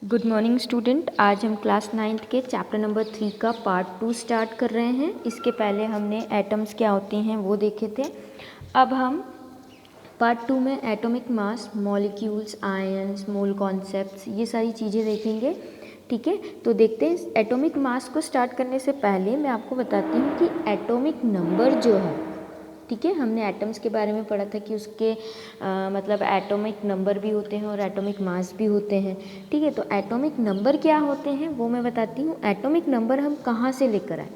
Good morning student. आज हम class 9th के चैप्टर नंबर 3 का पार्ट 2 स्टार्ट कर रहे हैं। इसके पहले हमने एटम्स क्या होते हैं वो देखे थे। अब हम पार्ट 2 में एटॉमिक मास, मॉलिक्यूल्स, आयंस, मोल कॉन्सेप्ट्स, ये सारी चीज़ें देखेंगे। ठीक है, तो देखते हैं। एटॉमिक मास को स्टार्ट करने से पहले मैं आपको बताती हूँ कि एटॉमिक नंबर जो है, ठीक है, हमने एटम्स के बारे में पढ़ा था कि उसके मतलब एटॉमिक नंबर भी होते हैं और एटॉमिक मास भी होते हैं। ठीक है, तो एटॉमिक नंबर क्या होते हैं वो मैं बताती हूँ। एटॉमिक नंबर हम कहाँ से लेकर आए,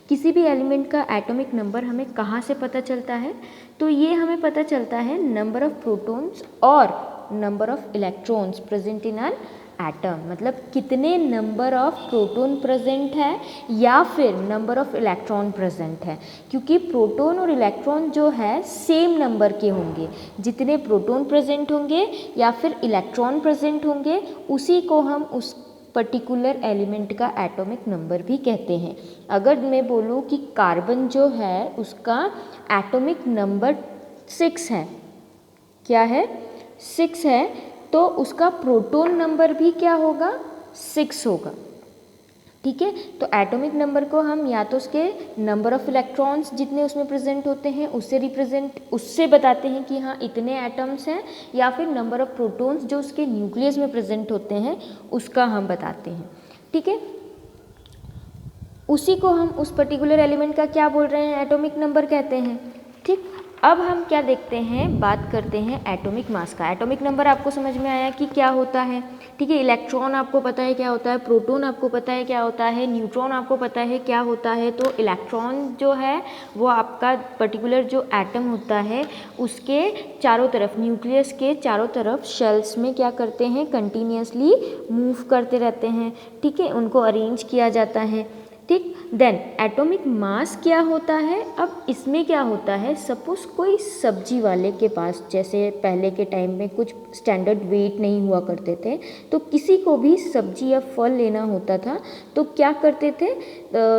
किसी भी एलिमेंट का एटॉमिक नंबर हमें कहाँ से पता चलता है, तो ये हमें पता चलता है नंबर ऑफ प्रोटॉन्स और number of electrons present in an atom. मतलब कितने नंबर ऑफ प्रोटॉन प्रेजेंट है या फिर नंबर ऑफ इलेक्ट्रॉन प्रेजेंट है, क्योंकि प्रोटॉन और इलेक्ट्रॉन जो है सेम नंबर के होंगे। जितने प्रोटॉन प्रेजेंट होंगे या फिर इलेक्ट्रॉन प्रेजेंट होंगे उसी को हम उस पर्टिकुलर एलिमेंट का एटॉमिक नंबर भी कहते हैं। अगर मैं बोलूँ कि कार्बन जो है उसका एटॉमिक नंबर 6 है, क्या है, 6 है, तो उसका प्रोटॉन नंबर भी क्या होगा, 6 होगा। ठीक है, तो एटॉमिक नंबर को हम या तो उसके नंबर ऑफ इलेक्ट्रॉन्स जितने उसमें प्रेजेंट होते हैं उससे बताते हैं कि हाँ इतने एटम्स हैं, या फिर नंबर ऑफ प्रोटॉन्स जो उसके न्यूक्लियस में प्रेजेंट होते हैं उसका हम बताते हैं। ठीक है, उसी को हम उस पर्टिकुलर एलिमेंट का क्या बोल रहे हैं, एटॉमिक नंबर कहते हैं। ठीक, अब हम क्या देखते हैं, बात करते हैं एटॉमिक मास का। एटॉमिक नंबर आपको समझ में आया कि क्या होता है। ठीक है, इलेक्ट्रॉन आपको पता है क्या होता है, प्रोटॉन आपको पता है क्या होता है, न्यूट्रॉन आपको पता है क्या होता है। तो इलेक्ट्रॉन जो है वो आपका पर्टिकुलर जो एटम होता है उसके चारों तरफ, न्यूक्लियस के चारों तरफ शेल्स में क्या करते हैं, कंटिन्यूसली मूव करते रहते हैं। ठीक है, उनको अरेंज किया जाता है। ठीक, देन एटॉमिक मास क्या होता है। अब इसमें क्या होता है, सपोज कोई सब्जी वाले के पास, जैसे पहले के टाइम में कुछ स्टैंडर्ड वेट नहीं हुआ करते थे, तो किसी को भी सब्जी या फल लेना होता था तो क्या करते थे,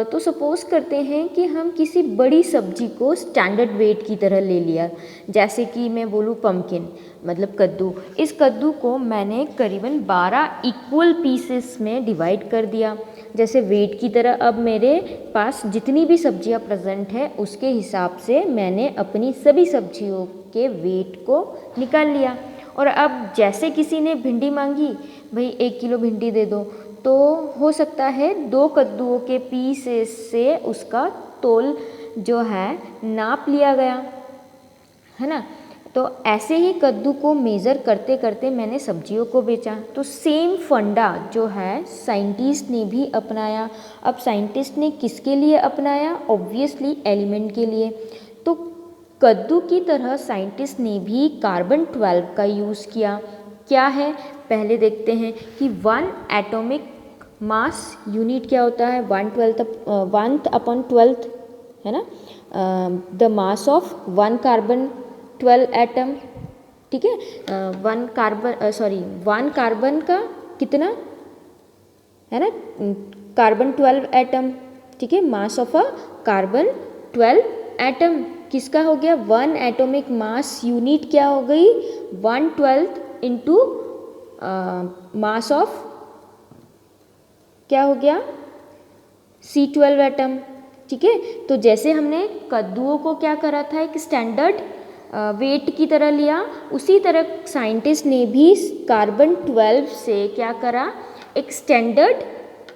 तो सपोज करते हैं कि हम किसी बड़ी सब्जी को स्टैंडर्ड वेट की तरह ले लिया। जैसे कि मैं बोलूँ पम्पकिन, मतलब कद्दू। इस कद्दू को मैंने करीबन 12 इक्वल पीसेस में डिवाइड कर दिया जैसे वेट की तरह। अब मेरे पास जितनी भी सब्जियां प्रेजेंट है उसके हिसाब से मैंने अपनी सभी सब्जियों के वेट को निकाल लिया। और अब जैसे किसी ने भिंडी मांगी, भाई 1 किलो भिंडी दे दो, तो हो सकता है 2 कद्दूओं के पीसेस से उसका तोल जो है नाप लिया गया, है ना। तो ऐसे ही कद्दू को मेज़र करते करते मैंने सब्जियों को बेचा। तो सेम फंडा जो है साइंटिस्ट ने भी अपनाया। अब साइंटिस्ट ने किसके लिए अपनाया, ऑब्वियसली एलिमेंट के लिए। तो कद्दू की तरह साइंटिस्ट ने भी कार्बन 12 का यूज़ किया। क्या है, पहले देखते हैं कि 1 एटॉमिक मास यूनिट क्या होता है, 1/12 है ना, the mass of 1 carbon 12 atom. ठीक है, 1 कार्बन का कितना है ना, कार्बन 12 एटम। ठीक है, mass of a carbon 12 atom किसका हो गया, 1 एटॉमिक मास यूनिट क्या हो गई, 1/12 इंटू मास ऑफ क्या हो गया, C12 एटम। ठीक है, तो जैसे हमने कद्दुओं को क्या करा था, एक स्टैंडर्ड वेट की तरह लिया, उसी तरह साइंटिस्ट ने भी कार्बन 12 से क्या करा, एक स्टैंडर्ड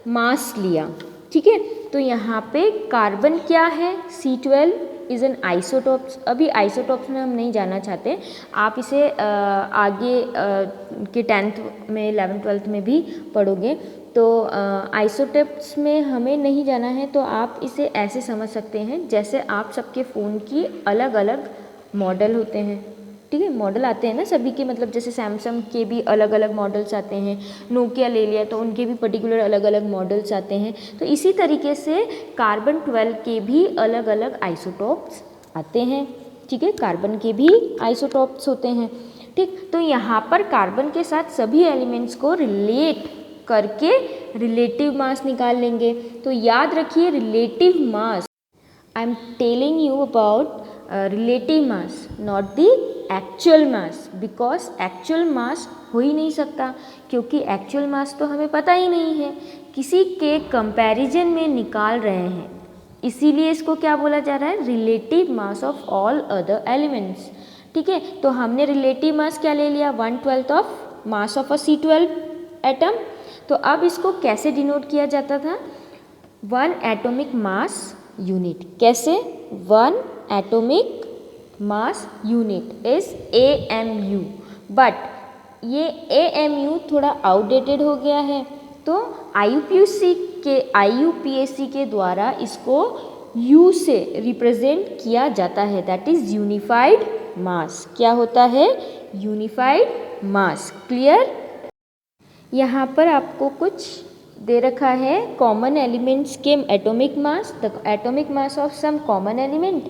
मास लिया। ठीक है, तो यहाँ पे कार्बन क्या है, C12 इज़ एन आइसोटॉप्स। अभी आइसोटॉप्स में हम नहीं जाना चाहते, आप इसे आगे के 10th में 11th 12th में भी पढ़ोगे। तो आइसोटॉप्स में हमें नहीं जाना है, तो आप इसे ऐसे समझ सकते हैं जैसे आप सबके फ़ोन की अलग अलग मॉडल होते हैं। ठीक है, मॉडल आते हैं ना सभी के, मतलब जैसे सैमसंग के भी अलग अलग मॉडल्स आते हैं, नोकिया ले लिया तो उनके भी पर्टिकुलर अलग अलग मॉडल्स आते हैं। तो इसी तरीके से कार्बन 12 के भी अलग अलग आइसोटॉप्स आते हैं। ठीक है, कार्बन के भी आइसोटॉप्स होते हैं। ठीक, तो यहाँ पर कार्बन के साथ सभी एलिमेंट्स को रिलेट करके रिलेटिव मास निकाल लेंगे। तो याद रखिए, relative mass, I am telling you about relative mass, not the actual mass, because actual mass हो ही नहीं सकता, क्योंकि एक्चुअल मास तो हमें पता ही नहीं है, किसी के कंपैरिजन में निकाल रहे हैं, इसीलिए इसको क्या बोला जा रहा है, relative mass of all other elements. ठीक है, तो हमने रिलेटिव मास क्या ले लिया, 1/12 of mass of a C12 atom. तो अब इसको कैसे डिनोट किया जाता था, 1 एटॉमिक मास यूनिट। कैसे, 1 atomic mass unit is AMU, but ये AMU थोड़ा आउटडेटेड हो गया है, तो IUPAC के द्वारा इसको U से रिप्रेजेंट किया जाता है, दैट इज यूनिफाइड मास। क्या होता है, यूनिफाइड मास। क्लियर। यहाँ पर आपको कुछ दे रखा है कॉमन एलिमेंट्स के atomic mass. The atomic mass of some common element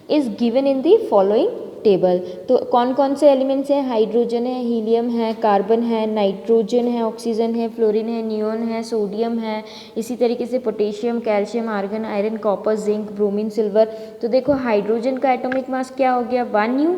is given in the following table. तो कौन कौन से एलिमेंट्स हैं, हाइड्रोजन है, हीलियम है, कार्बन है, नाइट्रोजन है, ऑक्सीजन है, फ्लोरीन है, नियोन है, सोडियम है, इसी तरीके से potassium, calcium, argon, iron, copper, zinc, bromine, silver. तो देखो हाइड्रोजन का एटॉमिक मास क्या हो गया, 1U,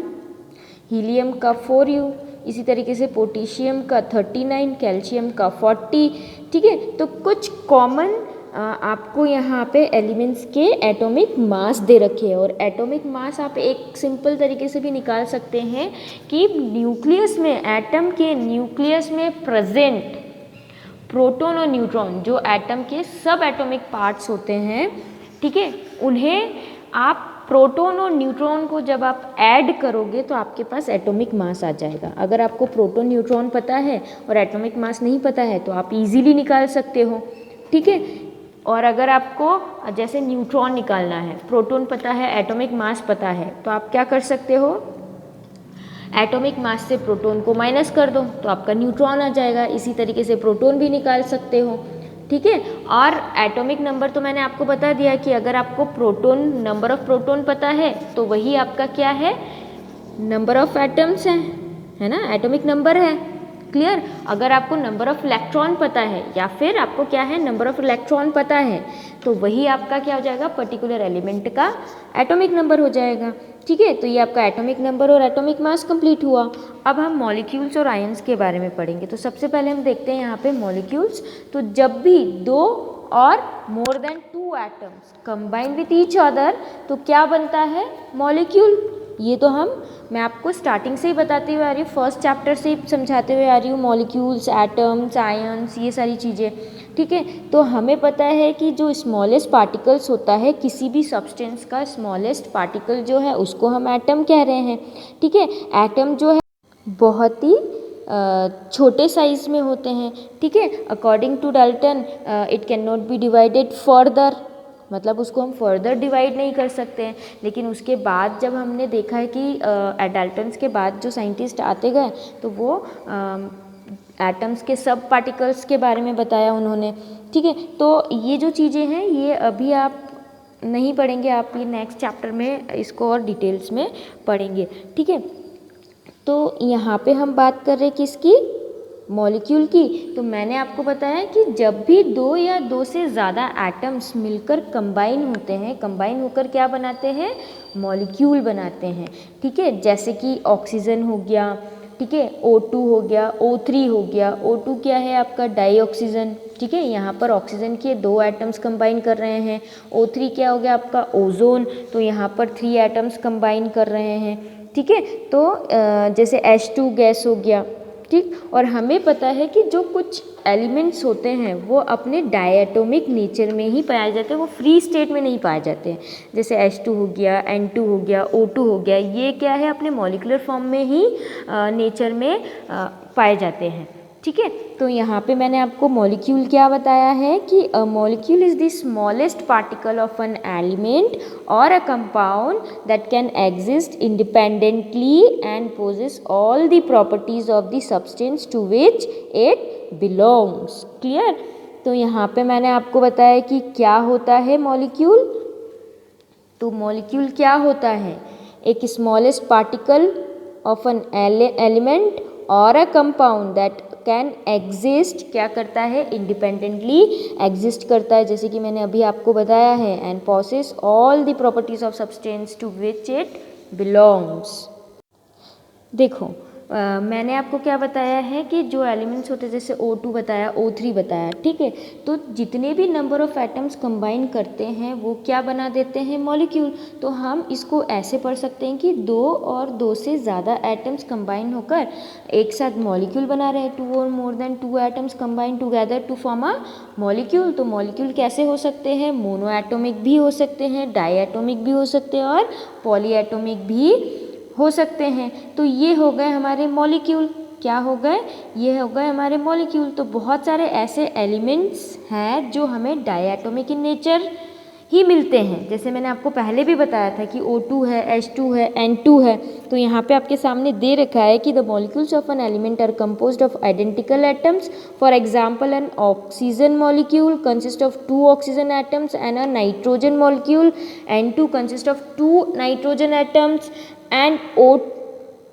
हीलियम का 4U, इसी तरीके से पोटेशियम का 39, कैल्शियम का 40। ठीक है, तो कुछ कॉमन आपको यहाँ पे एलिमेंट्स के एटॉमिक मास दे रखे हैं, और एटॉमिक मास आप एक सिंपल तरीके से भी निकाल सकते हैं कि न्यूक्लियस में, एटम के न्यूक्लियस में प्रेजेंट प्रोटॉन और न्यूट्रॉन, जो एटम के सब एटॉमिक पार्ट्स होते हैं, ठीक है, उन्हें आप प्रोटॉन और न्यूट्रॉन को जब आप ऐड करोगे तो आपके पास एटॉमिक मास आ जाएगा। अगर आपको प्रोटॉन न्यूट्रॉन पता है और एटॉमिक मास नहीं पता है तो आप इजीली निकाल सकते हो। ठीक है, और अगर आपको जैसे न्यूट्रॉन निकालना है, प्रोटॉन पता है, एटॉमिक मास पता है, तो आप क्या कर सकते हो, एटॉमिक मास से प्रोटॉन को माइनस कर दो तो आपका न्यूट्रॉन आ जाएगा। इसी तरीके से प्रोटॉन भी निकाल सकते हो। ठीक है, और एटॉमिक नंबर तो मैंने आपको बता दिया कि अगर आपको प्रोटॉन, नंबर ऑफ प्रोटॉन पता है तो वही आपका क्या है, नंबर ऑफ एटम्स है ना, एटॉमिक नंबर है। क्लियर। अगर आपको नंबर ऑफ इलेक्ट्रॉन पता है या फिर आपको क्या है, नंबर ऑफ इलेक्ट्रॉन पता है, तो वही आपका क्या हो जाएगा, पर्टिकुलर एलिमेंट का एटॉमिक नंबर हो जाएगा। ठीक है, तो ये आपका एटॉमिक नंबर और एटॉमिक मास कंप्लीट हुआ। अब हम मॉलिक्यूल्स और आयंस के बारे में पढ़ेंगे। तो सबसे पहले हम देखते हैं यहाँ पे मॉलिक्यूल्स। तो जब भी 2 और more than 2 atoms combine with each other तो क्या बनता है, मॉलिक्यूल। ये तो मैं आपको स्टार्टिंग से ही बताती हुई आ रही हूँ, फर्स्ट चैप्टर से ही समझाते हुए आ रही हूँ, मॉलिक्यूल्स, एटम्स, आयंस, ये सारी चीज़ें। ठीक है, तो हमें पता है कि जो स्मॉलेस्ट पार्टिकल्स होता है किसी भी सब्सटेंस का, स्मॉलेस्ट पार्टिकल जो है उसको हम एटम कह रहे हैं। ठीक है, एटम जो है बहुत ही छोटे साइज में होते हैं। ठीक है, according to Dalton it can not be divided further, मतलब उसको हम फर्दर डिवाइड नहीं कर सकते हैं। लेकिन उसके बाद जब हमने देखा है कि डाल्टन्स के बाद जो साइंटिस्ट आते गए तो वो एटम्स के सब पार्टिकल्स के बारे में बताया उन्होंने। ठीक है, तो ये जो चीज़ें हैं ये अभी आप नहीं पढ़ेंगे, आप ये नेक्स्ट चैप्टर में इसको और डिटेल्स में पढ़ेंगे। ठीक है, तो यहाँ पे हम बात कर रहे हैं किसकी, मॉलिक्यूल की। तो मैंने आपको बताया कि जब भी 2 या 2 से ज़्यादा एटम्स मिलकर कंबाइन होते हैं, कंबाइन होकर क्या बनाते हैं, मॉलिक्यूल बनाते हैं। ठीक है, जैसे कि ऑक्सीजन हो गया, ठीक है, O2 हो गया, O3 हो गया। O2 क्या है आपका, डाइऑक्सीजन। ठीक है, यहाँ पर ऑक्सीजन के 2 एटम्स कंबाइन कर रहे हैं। O3 क्या हो गया आपका, ओजोन, तो यहाँ पर 3 एटम्स कंबाइन कर रहे हैं। ठीक है, तो जैसे H2 गैस हो गया। ठीक, और हमें पता है कि जो कुछ एलिमेंट्स होते हैं वो अपने डायटोमिक नेचर में ही पाए जाते हैं, वो फ्री स्टेट में नहीं पाए जाते हैं। जैसे H2 हो गया, N2 हो गया, O2 हो गया, ये क्या है, अपने मॉलिक्यूलर फॉर्म में ही नेचर में पाए जाते हैं। ठीक है, तो यहाँ पे मैंने आपको मॉलिक्यूल क्या बताया है कि a molecule is the smallest particle of an element or a compound that can exist independently and possess all the properties of the substance to which it belongs. Clear. तो यहाँ पे मैंने आपको बताया कि क्या होता है मॉलिक्यूल। तो मॉलिक्यूल क्या होता है, एक smallest particle of an element or a compound that can exist, क्या करता है, इंडिपेंडेंटली एग्जिस्ट करता है, जैसे कि मैंने अभी आपको बताया है, and possess all the properties of substance to which it belongs. देखो मैंने आपको क्या बताया है कि जो एलिमेंट्स होते हैं जैसे O2 बताया, O3 बताया, ठीक है। तो जितने भी नंबर ऑफ एटम्स कंबाइन करते हैं वो क्या बना देते हैं, मॉलिक्यूल। तो हम इसको ऐसे पढ़ सकते हैं कि 2 और 2 से ज़्यादा एटम्स कंबाइन होकर एक साथ मॉलिक्यूल बना रहे हैं। 2 और more than 2 atoms combine together to form a molecule. तो मॉलिक्यूल कैसे हो सकते हैं, मोनो एटोमिक भी हो सकते हैं, डाई एटोमिक भी हो सकते हैं और पॉली एटोमिक भी हो सकते हैं। तो ये हो गए हमारे मॉलिक्यूल। क्या हो गए, ये हो गए हमारे मॉलिक्यूल। तो बहुत सारे ऐसे एलिमेंट्स हैं जो हमें डायटोमिक इन नेचर ही मिलते हैं। जैसे मैंने आपको पहले भी बताया था कि O2 है, H2 है, N2 है। तो यहाँ पे आपके सामने दे रखा है कि the molecules of an element are composed of identical atoms. For example an oxygen molecule consist of 2 oxygen atoms and a nitrogen molecule N2 consist of 2 nitrogen atoms and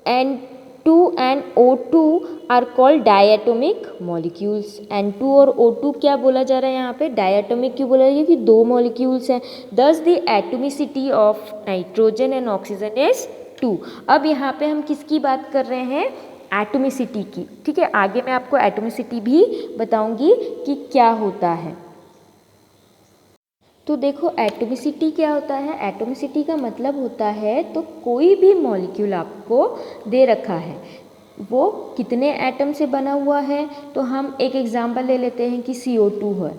N2 and O2 are called diatomic molecules। N2 और O2 क्या बोला जा रहा है यहाँ पे, diatomic क्यों बोला है, कि 2 मॉलिक्यूल्स हैं। Thus the atomicity of nitrogen and oxygen is 2। अब यहाँ पे हम किसकी बात कर रहे हैं, एटोमिसिटी की, ठीक है। आगे मैं आपको एटोमिसिटी भी बताऊंगी कि क्या होता है। तो देखो एटोमिसिटी क्या होता है, एटोमिसिटी का मतलब होता है तो कोई भी मॉलिक्यूल आपको दे रखा है वो कितने एटम से बना हुआ है। तो हम एक एग्जांपल ले लेते हैं कि CO2 है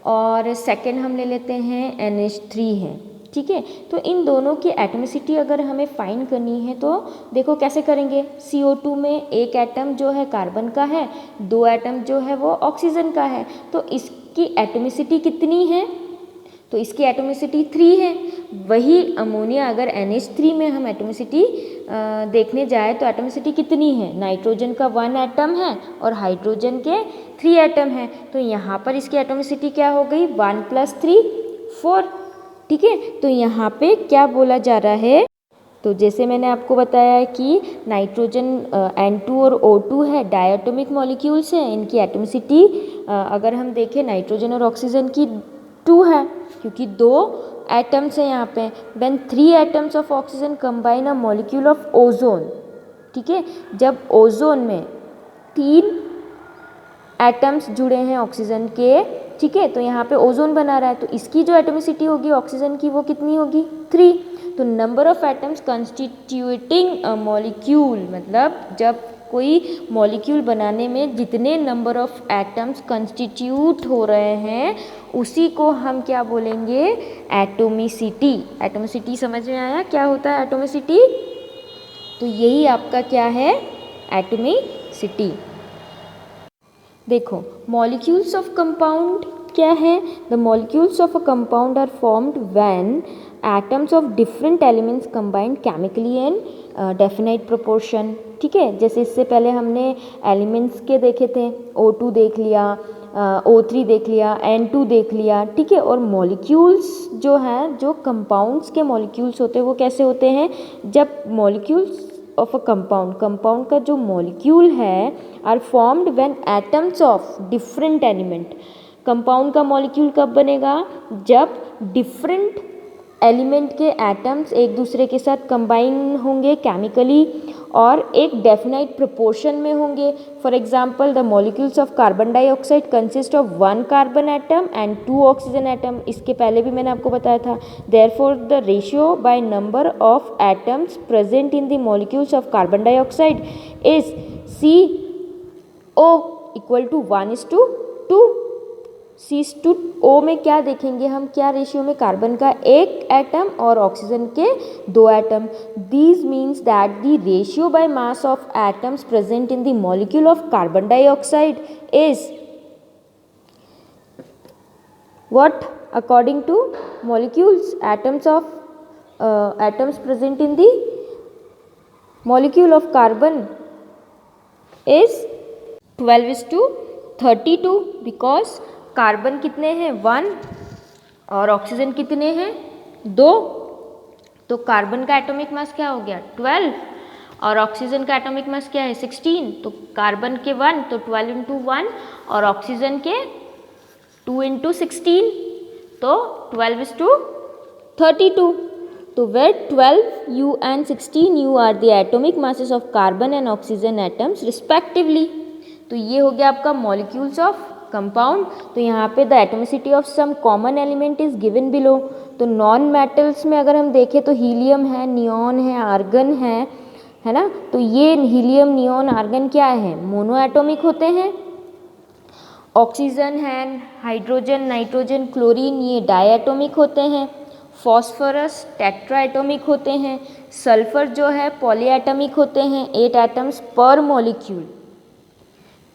और सेकंड हम ले लेते हैं NH3 है, ठीक है। तो इन दोनों की एटोमिसिटी अगर हमें फाइंड करनी है तो देखो कैसे करेंगे। CO2 में एक एटम जो है कार्बन का है, 2 एटम जो है वो ऑक्सीजन का है। तो इसकी एटोमिसिटी कितनी है, तो इसकी एटोमिसिटी 3 है। वही अमोनिया अगर NH3 में हम एटोमिसिटी देखने जाए तो एटोमिसिटी कितनी है, नाइट्रोजन का 1 एटम है और हाइड्रोजन के 3 एटम है। तो यहाँ पर इसकी एटोमिसिटी क्या हो गई, 1 + 3 4, ठीक है। तो यहाँ पे क्या बोला जा रहा है, तो जैसे मैंने आपको बताया कि नाइट्रोजन N2 और O2 है, डायटोमिक मॉलिक्यूल्स हैं। इनकी एटोमिसिटी अगर हम देखें नाइट्रोजन और ऑक्सीजन की 2 है क्योंकि 2 एटम्स हैं यहाँ पे। Then 3 atoms of oxygen combine a molecule of ozone, ठीक है। जब ओजोन में 3 एटम्स जुड़े हैं ऑक्सीजन के, ठीक है, तो यहाँ पे ओजोन बना रहा है। तो इसकी जो एटोमिसिटी होगी ऑक्सीजन की वो कितनी होगी, 3। तो number of atoms constituting a molecule, मतलब जब कोई मॉलिक्यूल बनाने में जितने नंबर ऑफ एटम्स कंस्टिट्यूट हो रहे हैं उसी को हम क्या बोलेंगे, एटोमिसिटी। एटोमिसिटी समझ में आया क्या होता है एटोमिसिटी, तो यही आपका क्या है, एटोमिसिटी। देखो मॉलिक्यूल्स ऑफ कंपाउंड क्या है, the molecules of a compound are formed when atoms of different elements combined chemically in definite proportion, ठीक है। जैसे इससे पहले हमने एलिमेंट्स के देखे थे, O2 देख लिया, O3 देख लिया, N2 देख लिया, ठीक है। और मॉलिक्यूल्स जो हैं, जो कंपाउंड्स के मॉलिक्यूल्स होते हैं वो कैसे होते हैं, जब मॉलिक्यूल्स ऑफ अ कंपाउंड का जो मॉलिक्यूल है are formed when atoms of different element. Compound का मॉलिक्यूल कब बनेगा, जब डिफरेंट एलिमेंट के एटम्स एक दूसरे के साथ कंबाइन होंगे केमिकली और एक डेफिनाइट प्रोपोर्शन में होंगे। For example the molecules of carbon dioxide consist of 1 carbon atom and 2 oxygen atom. इसके पहले भी मैंने आपको बताया था। Therefore the ratio by number of atoms present in the molecules of carbon dioxide is CO = 1:2। C/O में क्या देखेंगे हम, क्या रेशियो में, कार्बन का 1 एटम और ऑक्सीजन के 2 atom. These means that the ratio by mass of atoms present in the molecule of carbon dioxide is what, according to molecules atoms present in the molecule of carbon is 12:32 because carbon कितने हैं, 1 और oxygen कितने हैं, 2। तो carbon का atomic mass क्या हो गया, 12 और ऑक्सीजन का एटॉमिक मास क्या है, 16। तो कार्बन के 1 तो 12 × 1 और ऑक्सीजन के 2 × 16 तो 12:32। तो where 12U and 16U are the atomic masses of carbon and oxygen atoms respectively। तो ये हो गया आपका molecules of compound। तो यहाँ पे the atomicity of some common element is given below। तो नॉन मेटल्स में अगर हम देखें तो हीलियम है, नियॉन है, आर्गन है ना। तो ये हीलियम, नियॉन, आर्गन क्या है, मोनो एटॉमिक होते हैं। ऑक्सीजन है, हाइड्रोजन, नाइट्रोजन, क्लोरीन ये डायएटॉमिक होते हैं। फॉस्फोरस टेट्रा एटॉमिक होते हैं। सल्फर जो है पॉलीएटॉमिक होते हैं, 8 एटम्स पर मॉलिक्यूल।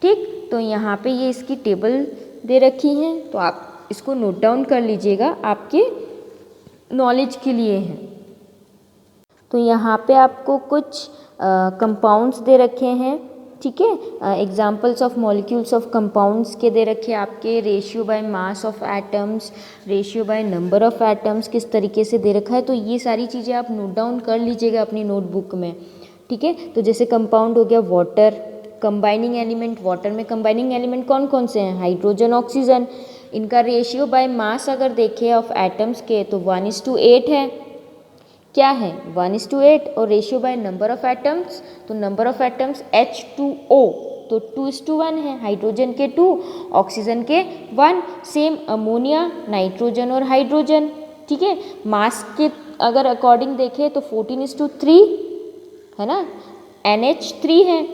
ठीक, तो यहाँ पे ये इसकी टेबल दे रखी हैं, तो आप इसको नोट डाउन कर लीजिएगा, आपके नॉलेज के लिए है। तो यहाँ पे आपको कुछ कंपाउंड्स दे रखे हैं, ठीक है। Examples of molecules of compounds के दे रखे हैं आपके। Ratio by mass of atoms, ratio by number of atoms किस तरीके से दे रखा है। तो ये सारी चीज़ें आप नोट डाउन कर लीजिएगा अपनी नोटबुक में, ठीक है। तो जैसे कंपाउंड हो गया वाटर, कंबाइनिंग एलिमेंट, वाटर में कंबाइनिंग एलिमेंट कौन कौन से हैं, हाइड्रोजन, ऑक्सीजन। इनका रेशियो बाय मास अगर देखें ऑफ एटम्स के तो 1:8 है, क्या है 1:8। और ratio by number of atoms, तो नंबर ऑफ एटम्स H2O तो 2:1 है, हाइड्रोजन के 2, ऑक्सीजन के 1। सेम अमोनिया, नाइट्रोजन और हाइड्रोजन, ठीक है। मास के अगर अकॉर्डिंग देखें तो 14:3 है ना, NH3 है।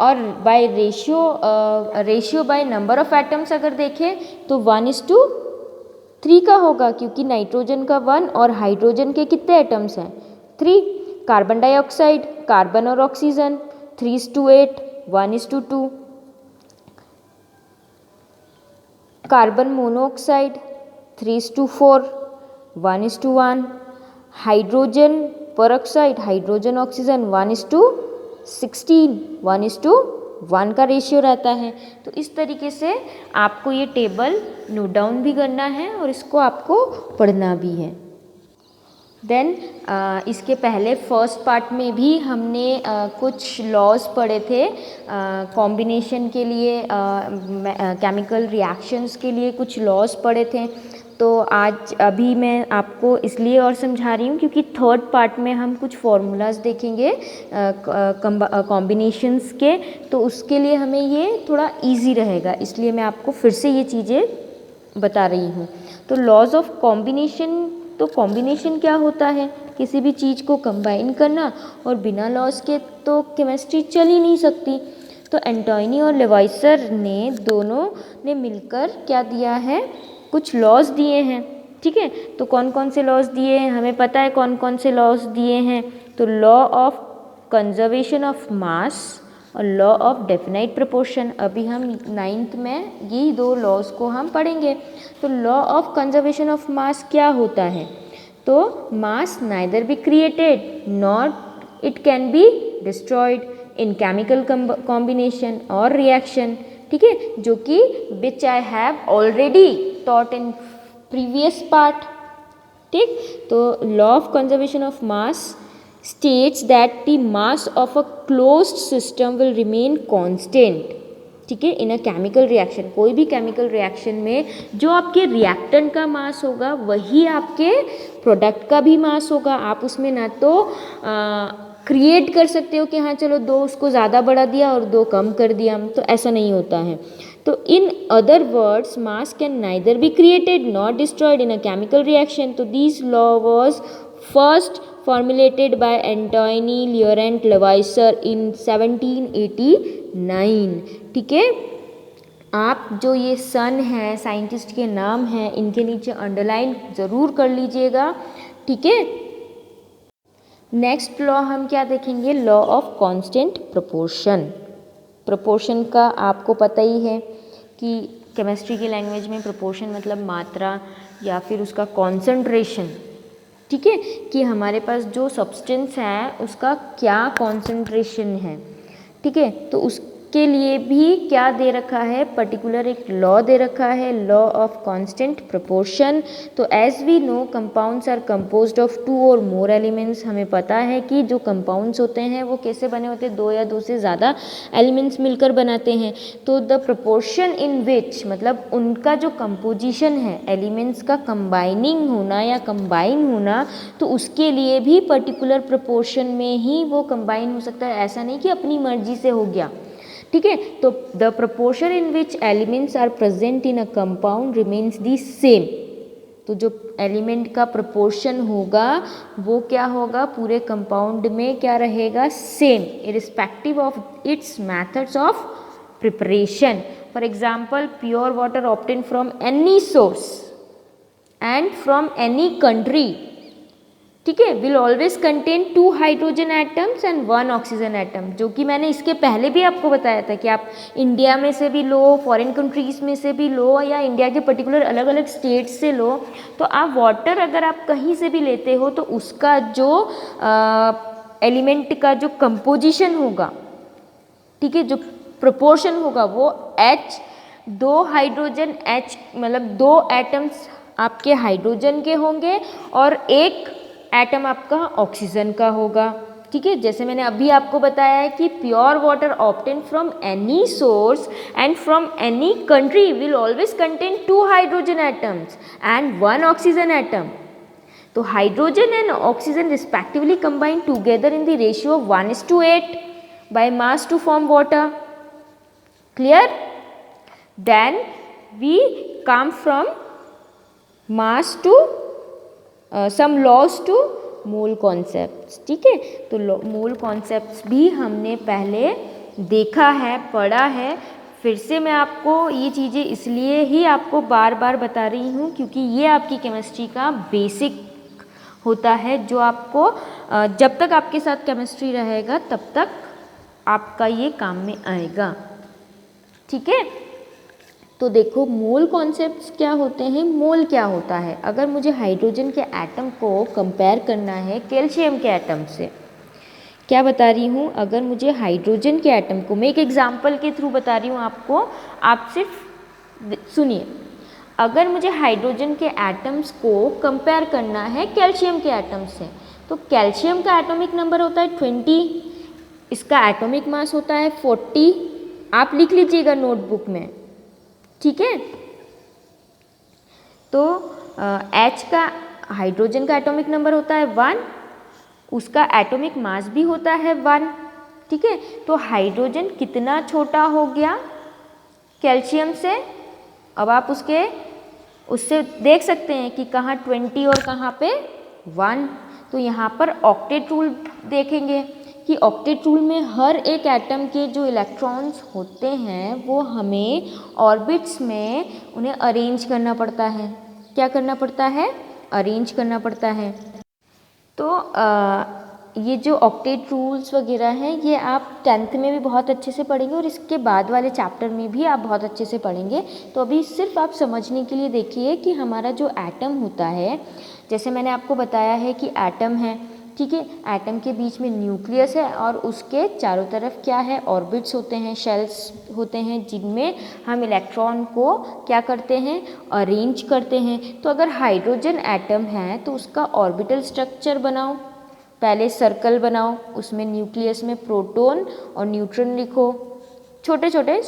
और by ratio by number of atoms अगर देखें तो 1:3 का होगा, क्योंकि नाइट्रोजन का 1 और हाइड्रोजन के कितने एटम्स हैं, 3। कार्बन डाइऑक्साइड, कार्बन और oxygen 3:8, 1:2। Carbon monoxide 3:4, 1:1। Hydrogen peroxide, hydrogen oxygen 1:16, 1:1 का रेशियो रहता है। तो इस तरीके से आपको ये टेबल नोट डाउन भी करना है और इसको आपको पढ़ना भी है। देन इसके पहले फर्स्ट पार्ट में भी हमने कुछ लॉज पढ़े थे कॉम्बिनेशन के लिए, केमिकल रिएक्शंस के लिए कुछ लॉज पढ़े थे। तो आज अभी मैं आपको इसलिए और समझा रही हूँ क्योंकि थर्ड पार्ट में हम कुछ फार्मूलाज देखेंगे कॉम्बिनेशंस के, तो उसके लिए हमें ये थोड़ा इजी रहेगा, इसलिए मैं आपको फिर से ये चीज़ें बता रही हूँ। तो लॉज ऑफ कॉम्बिनेशन, तो कॉम्बिनेशन क्या होता है, किसी भी चीज़ को कंबाइन करना, और बिना लॉज के तो केमिस्ट्री चल ही नहीं सकती। तो एंटोनी और लेवाइसर ने दोनों ने मिलकर क्या दिया है, कुछ लॉज दिए हैं, ठीक है। तो कौन कौन से लॉज दिए हैं, हमें पता है कौन कौन से लॉज दिए हैं। तो लॉ ऑफ कंजर्वेशन ऑफ मास और लॉ ऑफ डेफिनाइट प्रोपोर्शन, अभी हम 9th में यही दो लॉज को हम पढ़ेंगे। तो law of conservation of mass क्या होता है, तो mass neither be created not it can be destroyed in chemical combination or reaction, ठीक है, जो कि which I have already taught in previous part, ठीक। तो law of conservation of mass states that the mass of a closed system will remain constant, ठीक है, इन a chemical reaction. कोई भी केमिकल रिएक्शन में जो आपके रिएक्टेंट का मास होगा वही आपके प्रोडक्ट का भी मास होगा। आप उसमें ना तो क्रिएट कर सकते हो कि हाँ चलो 2 उसको ज़्यादा बढ़ा दिया और 2 कम कर दिया, तो ऐसा नहीं होता है। तो in other words mass can neither be created not destroyed in a chemical reaction. तो this law was first formulated by Antoine Laurent Lavoisier in 1789, ठीक है। आप जो ये सन है साइंटिस्ट के नाम हैं, इनके नीचे अंडरलाइन ज़रूर कर लीजिएगा, ठीक है। नेक्स्ट लॉ हम क्या देखेंगे, law of constant proportion. Proportion का आपको पता ही है कि केमिस्ट्री की लैंग्वेज में प्रोपोर्शन मतलब मात्रा या फिर उसका कॉन्सेंट्रेशन, ठीक है, कि हमारे पास जो सब्सटेंस है उसका क्या कॉन्सेंट्रेशन है, ठीक है। तो उसके लिए भी क्या दे रखा है, पर्टिकुलर एक लॉ दे रखा है, लॉ ऑफ कांस्टेंट प्रोपोर्शन। तो as we know compounds are composed of 2 और मोर एलिमेंट्स। हमें पता है कि जो कंपाउंड्स होते हैं वो कैसे बने होते हैं, 2 या 2 से ज़्यादा एलिमेंट्स मिलकर बनाते हैं। तो द प्रोपोर्शन इन विच, मतलब उनका जो कंपोजिशन है, एलिमेंट्स का कंबाइनिंग होना या कंबाइन होना, तो उसके लिए भी पर्टिकुलर प्रोपोर्शन में ही वो कंबाइन हो सकता है। ऐसा नहीं कि अपनी मर्जी से हो गया, ठीक है। तो the proportion in which elements are present in a compound remains the same. तो जो एलिमेंट का प्रोपोर्शन होगा वो क्या होगा, पूरे कंपाउंड में क्या रहेगा, same, irrespective of its methods of preparation. For example, pure water obtain from any source and from any country, ठीक है, will always contain 2 hydrogen atoms and 1 oxygen atom. जो कि मैंने इसके पहले भी आपको बताया था कि आप इंडिया में से भी लो, फॉरेन कंट्रीज़ में से भी लो, या इंडिया के पर्टिकुलर अलग अलग स्टेट्स से लो, तो आप वाटर अगर आप कहीं से भी लेते हो तो उसका जो एलिमेंट का जो कंपोजिशन होगा, ठीक है, जो प्रोपोर्शन होगा वो H, 2 हाइड्रोजन H, मतलब 2 एटम्स आपके हाइड्रोजन के होंगे और 1 एटम आपका ऑक्सीजन का होगा, ठीक है। जैसे मैंने अभी आपको बताया है कि pure water obtain from any source and from any country will always contain 2 hydrogen atoms and 1 oxygen atom. तो hydrogen and oxygen respectively combine together in the ratio of 1:8 by mass to form water. Clear? Then we come from mass to some laws to mole concepts, ठीक है। तो मोल concepts भी हमने पहले देखा है, पढ़ा है। फिर से मैं आपको ये चीज़ें इसलिए ही आपको बार बार बता रही हूँ क्योंकि ये आपकी केमिस्ट्री का बेसिक होता है, जो आपको जब तक आपके साथ केमिस्ट्री रहेगा तब तक आपका ये काम में आएगा, ठीक है। तो देखो, मोल कॉन्सेप्ट्स क्या होते हैं, मोल क्या होता है। अगर मुझे हाइड्रोजन के एटम को कंपेयर करना है कैल्शियम के एटम से, क्या बता रही हूँ, अगर मुझे हाइड्रोजन के एटम को, मैं एक एग्जांपल के थ्रू बता रही हूँ आपको, आप सिर्फ सुनिए। अगर मुझे हाइड्रोजन के एटम्स को कंपेयर करना है कैल्शियम के एटम से, तो कैल्शियम का एटॉमिक नंबर होता है 20, इसका एटॉमिक मास होता है 40। आप लिख लीजिएगा नोटबुक में, ठीक है। तो H का, हाइड्रोजन का एटॉमिक नंबर होता है 1, उसका एटॉमिक मास भी होता है 1, ठीक है। तो हाइड्रोजन कितना छोटा हो गया कैल्शियम से, अब आप उससे देख सकते हैं कि कहाँ 20 और कहाँ पे 1। तो यहाँ पर ऑक्टेट रूल देखेंगे कि ऑक्टेट रूल में हर एक एटम के जो इलेक्ट्रॉन्स होते हैं वो हमें ऑर्बिट्स में उन्हें अरेंज करना पड़ता है। क्या करना पड़ता है, अरेंज करना पड़ता है। तो ये जो ऑक्टेट रूल्स वगैरह हैं ये आप 10th में भी बहुत अच्छे से पढ़ेंगे और इसके बाद वाले चैप्टर में भी आप बहुत अच्छे से पढ़ेंगे। तो अभी सिर्फ आप समझने के लिए देखिए कि हमारा जो एटम होता है, जैसे मैंने आपको बताया है कि एटम है, ठीक है। एटम के बीच में न्यूक्लियस है और उसके चारों तरफ क्या है, ऑर्बिट्स होते हैं, शेल्स होते हैं, जिनमें हम इलेक्ट्रॉन को क्या करते हैं, अरेंज करते हैं। तो अगर हाइड्रोजन एटम है तो उसका ऑर्बिटल स्ट्रक्चर बनाओ, पहले सर्कल बनाओ, उसमें न्यूक्लियस में प्रोटॉन और न्यूट्रॉन लिखो, छोटे छोटे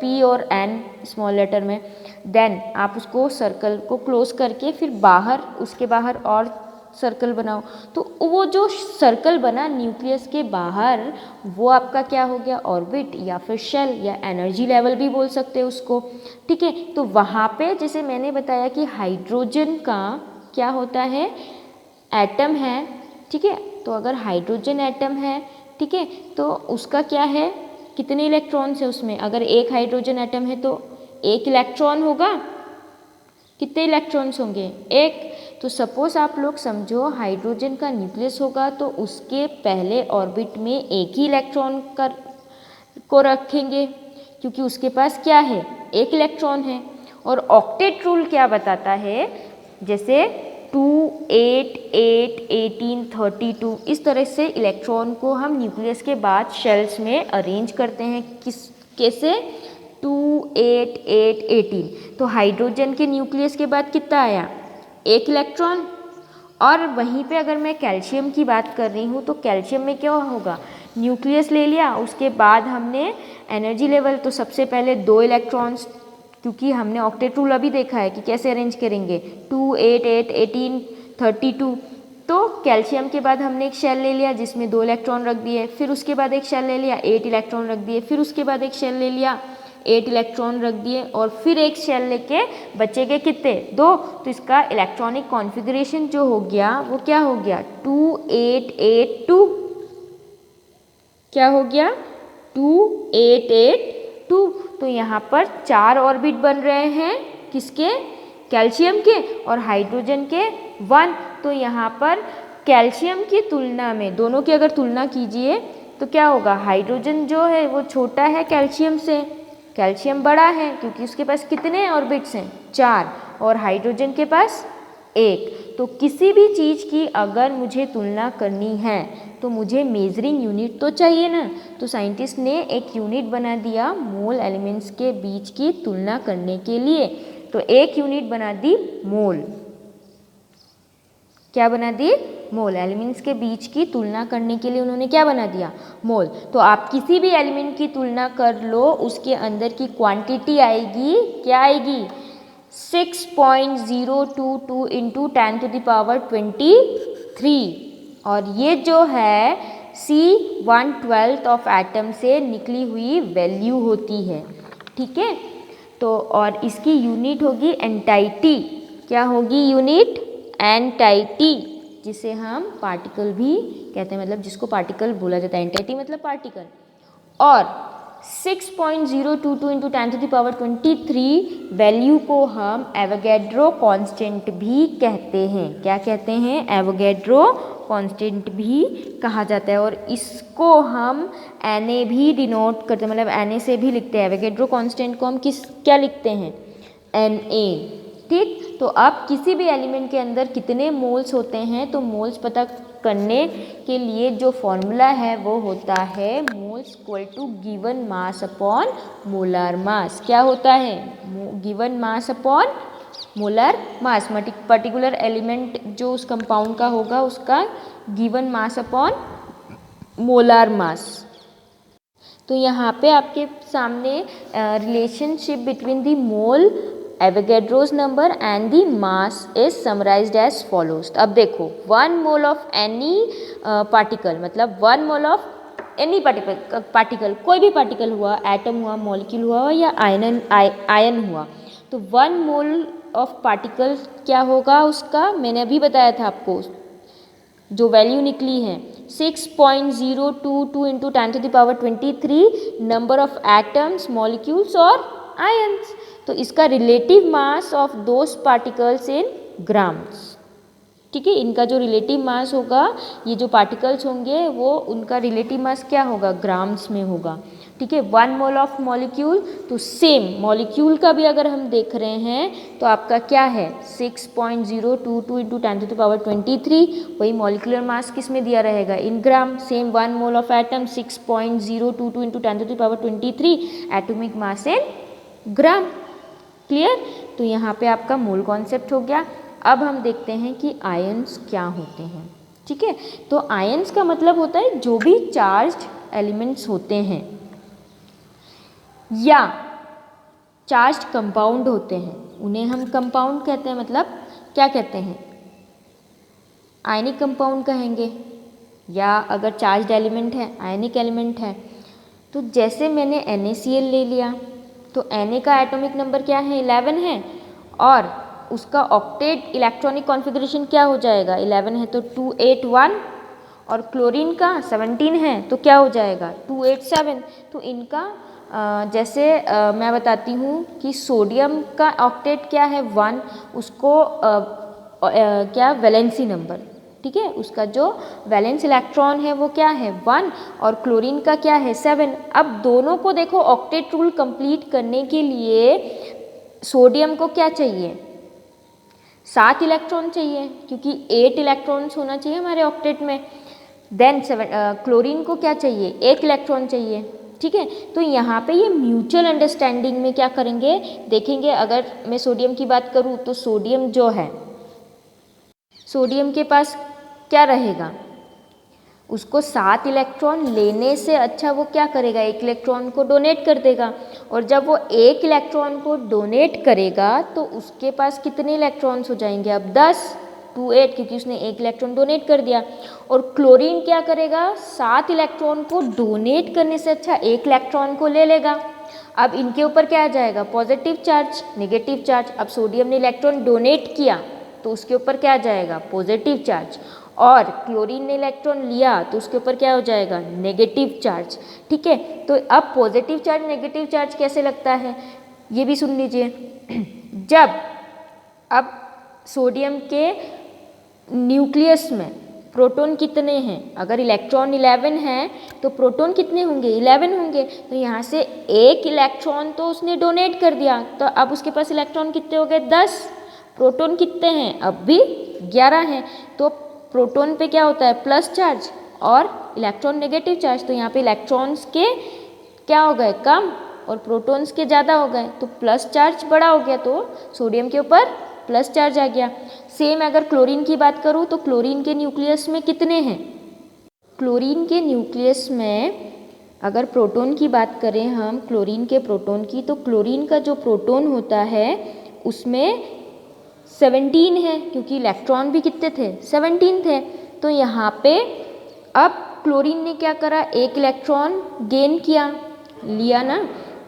P और N स्मॉल लेटर में। देन आप उसको सर्कल को क्लोज करके फिर बाहर, उसके बाहर और सर्कल बनाओ। तो वो जो सर्कल बना न्यूक्लियस के बाहर, वो आपका क्या हो गया, ऑर्बिट या फिर शेल या एनर्जी लेवल भी बोल सकते हैं उसको, ठीक है। तो वहाँ पे जैसे मैंने बताया कि हाइड्रोजन का क्या होता है, एटम है, ठीक है। तो अगर हाइड्रोजन एटम है, ठीक है, तो उसका क्या है, कितने इलेक्ट्रॉन्स है उसमें, अगर एक हाइड्रोजन एटम है तो एक इलेक्ट्रॉन होगा, कितने इलेक्ट्रॉन्स होंगे, एक। तो सपोज आप लोग समझो हाइड्रोजन का न्यूक्लियस होगा तो उसके पहले ऑर्बिट में एक ही इलेक्ट्रॉन को रखेंगे क्योंकि उसके पास क्या है, एक इलेक्ट्रॉन है। और ऑक्टेट रूल क्या बताता है, जैसे 2, 8, 8, 18, 32 इस तरह से इलेक्ट्रॉन को हम न्यूक्लियस के बाद शेल्स में अरेंज करते हैं। कैसे 2 8 8 18। तो हाइड्रोजन के न्यूक्लियस के बाद कितना आया, एक इलेक्ट्रॉन। और वहीं पे अगर मैं कैल्शियम की बात कर रही हूँ तो कैल्शियम में क्या होगा, न्यूक्लियस ले लिया, उसके बाद हमने एनर्जी लेवल, तो सबसे पहले 2 इलेक्ट्रॉन्स, क्योंकि हमने ऑक्टेट रूल अभी देखा है कि कैसे अरेंज करेंगे, 2 8 8 18 32। तो कैल्शियम के बाद हमने एक शेल ले लिया जिसमें 2 इलेक्ट्रॉन रख दिए, फिर उसके बाद एक शेल ले लिया 8 इलेक्ट्रॉन रख दिए, फिर उसके बाद एक शेल ले लिया 8 इलेक्ट्रॉन रख दिए, और फिर एक शेल लेके बचेंगे कितने, 2। तो इसका इलेक्ट्रॉनिक कॉन्फ़िगरेशन जो हो गया वो क्या हो गया, 2 8 8 2। क्या हो गया, 2 8 8 2। तो यहाँ पर 4 ऑर्बिट बन रहे हैं किसके, कैल्शियम के, और हाइड्रोजन के 1। तो यहाँ पर कैल्शियम की तुलना में, दोनों की अगर तुलना कीजिए तो क्या होगा, हाइड्रोजन जो है वो छोटा है कैल्शियम से, कैल्शियम बड़ा है क्योंकि उसके पास कितने ऑर्बिट्स हैं, 4, और हाइड्रोजन के पास 1। तो किसी भी चीज़ की अगर मुझे तुलना करनी है तो मुझे मेजरिंग यूनिट तो चाहिए ना। तो साइंटिस्ट ने एक यूनिट बना दिया मोल एलिमेंट्स के बीच की तुलना करने के लिए। तो एक यूनिट बना दी मोल, क्या बना दी, मोल। एलिमेंट्स के बीच की तुलना करने के लिए उन्होंने क्या बना दिया, मोल। तो आप किसी भी एलिमेंट की तुलना कर लो, उसके अंदर की क्वांटिटी आएगी, क्या आएगी, 6.022 इंटू 10⁻23। और ये जो है C1/12 ऑफ एटम से निकली हुई वैल्यू होती है, ठीक है। तो और इसकी यूनिट होगी एंटाइटी, क्या होगी यूनिट, एंटाइटी, जिसे हम पार्टिकल भी कहते हैं, मतलब जिसको पार्टिकल बोला जाता है, एंटाइटी मतलब पार्टिकल। और 6.022 इंटू 10⁻23 वैल्यू को हम एवोगैड्रो कांस्टेंट भी कहते हैं, क्या कहते हैं, एवोगैड्रो कांस्टेंट भी कहा जाता है। और इसको हम Na भी डिनोट करते हैं, मतलब Na से भी लिखते हैं। एवोगैड्रो कांस्टेंट को हम क्या लिखते हैं, Na, ठीक। तो अब किसी भी एलिमेंट के अंदर कितने मोल्स होते हैं, तो मोल्स पता करने के लिए जो फॉर्मूला है वो होता है moles equal to given mass upon molar mass. क्या होता है, given mass upon molar mass. Particular element जो उस कंपाउंड का होगा उसका given mass upon molar mass. तो यहाँ पे आपके सामने relationship between the mole, Avogadro's number and the mass is summarised as follows. अब देखो 1 मोल ऑफ एनी पार्टिकल, मतलब 1 मोल ऑफ एनी पार्टिकल, कोई भी पार्टिकल हुआ, एटम हुआ, मॉलिक्यूल हुआ या आयन हुआ, तो 1 मोल ऑफ पार्टिकल क्या होगा उसका, मैंने अभी बताया था आपको, जो वैल्यू निकली है 6.022 into 10⁻23 number of atoms, molecules और आयन्स। तो इसका relative mass of those particles in grams, ठीक है। इनका जो रिलेटिव मास होगा, ये जो पार्टिकल्स होंगे वो उनका रिलेटिव मास क्या होगा, ग्राम्स में होगा, ठीक है। 1 मोल ऑफ मॉलिक्यूल, तो सेम मॉलिक्यूल का भी अगर हम देख रहे हैं तो आपका क्या है 6.022 इंटू 10⁻23, वही मॉलिक्यूलर मास किस में दिया रहेगा, in gram. Same 1 mole of atom 6.022 into 10⁻23 atomic mass in gram, clear. तो यहाँ पे आपका मोल कॉन्सेप्ट हो गया। अब हम देखते हैं कि आयन्स क्या होते हैं, ठीक है। तो आयन्स का मतलब होता है जो भी चार्ज्ड एलिमेंट्स होते हैं या चार्ज्ड कंपाउंड होते हैं, उन्हें हम कंपाउंड कहते हैं। मतलब क्या कहते हैं, आयनिक कंपाउंड कहेंगे, या अगर चार्ज्ड एलिमेंट है, आयनिक एलिमेंट है। तो जैसे मैंने NaCl ले लिया, तो Na का एटॉमिक नंबर क्या है, 11 है, और उसका ऑक्टेट इलेक्ट्रॉनिक कॉन्फ़िगरेशन क्या हो जाएगा, 11 है तो 281, और क्लोरीन का 17 है तो क्या हो जाएगा 287। तो इनका जैसे मैं बताती हूँ कि सोडियम का ऑक्टेट क्या है 1, उसको क्या वैलेंसी नंबर, ठीक है, उसका जो वैलेंस इलेक्ट्रॉन है वो क्या है 1, और क्लोरीन का क्या है 7। अब दोनों को देखो, ऑक्टेट रूल कंप्लीट करने के लिए सोडियम को क्या चाहिए, 7 इलेक्ट्रॉन चाहिए, क्योंकि 8 इलेक्ट्रॉन्स होना चाहिए हमारे ऑक्टेट में। देन क्लोरीन को क्या चाहिए, 1 इलेक्ट्रॉन चाहिए, ठीक है। तो यहाँ पे ये म्यूचुअल अंडरस्टैंडिंग में क्या करेंगे देखेंगे। अगर मैं सोडियम की बात करूँ तो सोडियम जो है, सोडियम के पास क्या रहेगा, उसको 7 इलेक्ट्रॉन लेने से अच्छा वो क्या करेगा, 1 इलेक्ट्रॉन को डोनेट कर देगा। और जब वो 1 इलेक्ट्रॉन को डोनेट करेगा तो उसके पास कितने इलेक्ट्रॉन्स हो जाएंगे, अब 10 2 8, क्योंकि उसने 1 इलेक्ट्रॉन डोनेट कर दिया। और क्लोरीन क्या करेगा, 7 इलेक्ट्रॉन को डोनेट करने से अच्छा 1 इलेक्ट्रॉन को ले लेगा। अब इनके ऊपर क्या आ जाएगा, पॉजिटिव चार्ज नेगेटिव चार्ज। अब सोडियम ने इलेक्ट्रॉन डोनेट किया तो उसके ऊपर क्या आ जाएगा, पॉजिटिव चार्ज। और क्लोरीन ने इलेक्ट्रॉन लिया तो उसके ऊपर क्या हो जाएगा, नेगेटिव चार्ज। ठीक है। तो अब पॉजिटिव चार्ज नेगेटिव चार्ज कैसे लगता है, ये भी सुन लीजिए। जब अब सोडियम के न्यूक्लियस में प्रोटॉन कितने हैं, अगर इलेक्ट्रॉन 11 है तो प्रोटॉन कितने होंगे, 11 होंगे। तो यहाँ से 1 इलेक्ट्रॉन तो उसने डोनेट कर दिया, तो अब उसके पास इलेक्ट्रॉन कितने हो गए, 10। प्रोटॉन कितने हैं, अब भी 11 हैं। तो प्रोटॉन पे क्या होता है, प्लस चार्ज, और इलेक्ट्रॉन नेगेटिव चार्ज। तो यहाँ पे इलेक्ट्रॉन्स के क्या हो गए, कम, और प्रोटॉन्स के ज़्यादा हो गए, तो प्लस चार्ज बड़ा हो गया, तो सोडियम के ऊपर प्लस चार्ज आ गया। सेम अगर क्लोरीन की बात करूँ तो क्लोरीन के न्यूक्लियस में कितने हैं, क्लोरीन के न्यूक्लियस में अगर प्रोटॉन की बात करें हम, क्लोरीन के प्रोटॉन की, तो क्लोरीन का जो प्रोटॉन होता है उसमें 17 है, क्योंकि इलेक्ट्रॉन भी कितने थे, 17 थे। तो यहाँ पे अब क्लोरीन ने क्या करा, 1 इलेक्ट्रॉन गेन किया, लिया ना,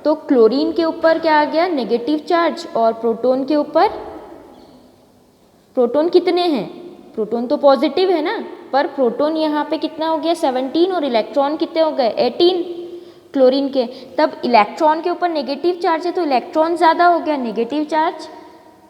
तो क्लोरीन के ऊपर क्या आ गया, नेगेटिव चार्ज, और प्रोटॉन के ऊपर, प्रोटॉन कितने हैं, प्रोटॉन तो पॉजिटिव है ना, पर प्रोटॉन यहाँ पे कितना हो गया, 17, और इलेक्ट्रॉन कितने हो गए, 18 क्लोरीन के। तब इलेक्ट्रॉन के ऊपर नेगेटिव चार्ज है तो इलेक्ट्रॉन ज़्यादा हो गया, नेगेटिव चार्ज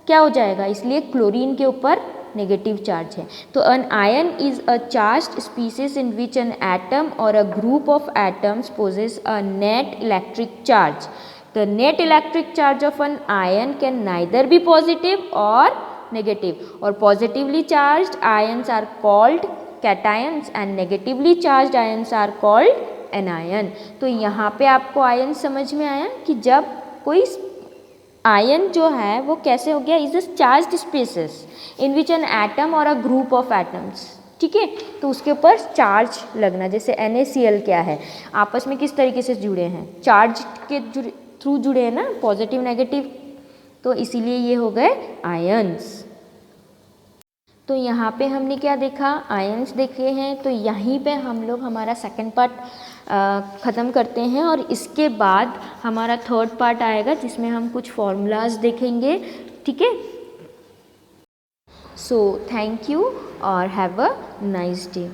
क्या हो जाएगा, इसलिए क्लोरीन के ऊपर नेगेटिव चार्ज है। तो an ion is a charged species in which an atom or a group of atoms possess a net electric charge. The net electric charge of an ion can neither be positive or negative, or positively charged ions are called cations and negatively charged ions are called anion. तो यहाँ पे आपको ion समझ में आया कि जब कोई आयन जो है वो कैसे हो गया, is a charged species in which an atom or a group of atoms. ठीक है। तो उसके ऊपर चार्ज लगना, जैसे NaCl क्या है, आपस में किस तरीके से जुड़े हैं, चार्ज के थ्रू जुड़े हैं ना, पॉजिटिव नेगेटिव, तो इसीलिए ये हो गए आयन्स। तो यहाँ पे हमने क्या देखा, आयन्स देखे हैं। तो यहीं पे हम लोग हमारा सेकंड पार्ट ख़त्म करते हैं, और इसके बाद हमारा थर्ड पार्ट आएगा जिसमें हम कुछ फॉर्मूलाज देखेंगे। ठीक है। सो थैंक यू और हैव अ नाइस डे।